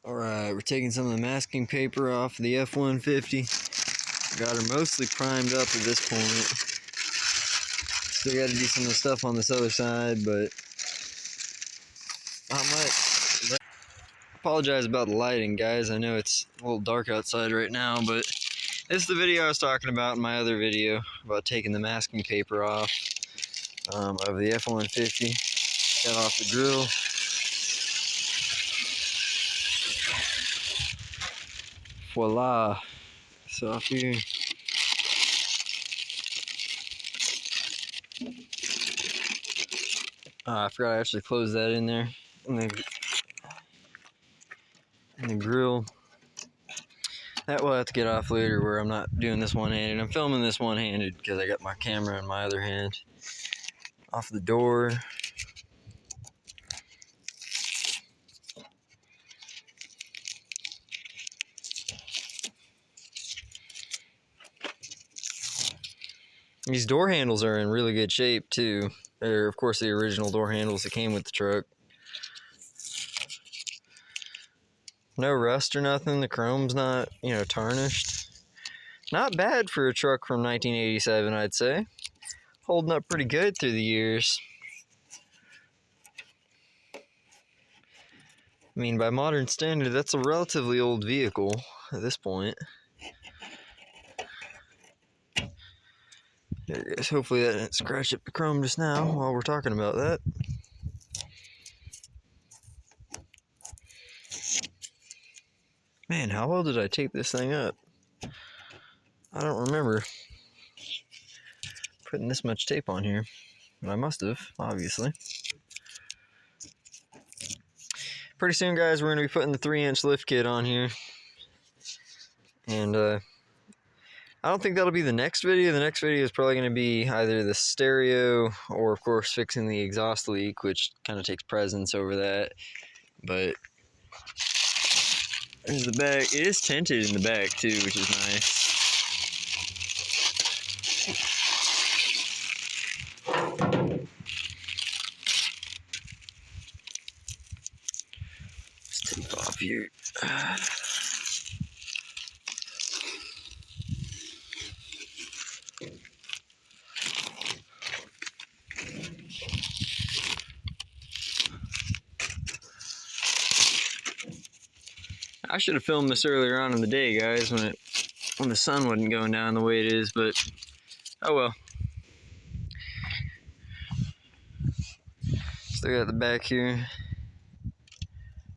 Alright, we're taking some of the masking paper off the F-150. Got her mostly primed up at this point. Still got to do some of the stuff on this other side, but not much. Apologize about the lighting, guys. I know it's a little dark outside right now, but this is the video I was talking about in my other video about taking the masking paper off of the F-150. Got off the grill. Voila. It's off here. I forgot I actually closed that in there in the grill. That will have to get off later where I'm not doing this one-handed. I'm filming this one-handed because I got my camera in my other hand. Off the door. These door handles are in really good shape too. They're of course the original door handles that came with the truck. No rust or nothing. The chrome's not, tarnished. Not bad for a truck from 1987, I'd say. Holding up pretty good through the years. I mean, by modern standard, that's a relatively old vehicle at this point. There it goes. Hopefully that didn't scratch up the chrome just now while we're talking about that. Man, how well did I tape this thing up? I don't remember putting this much tape on here. I must have, obviously. Pretty soon, guys, we're going to be putting the 3-inch lift kit on here. And I don't think that'll be the next video. The next video is probably going to be either the stereo or, of course, fixing the exhaust leak, which kind of takes precedence over that. But there's the back. It is tinted in the back, too, which is nice. Let's take off here. I should have filmed this earlier on in the day, guys, when the sun wasn't going down the way it is, but oh well. Still got the back here.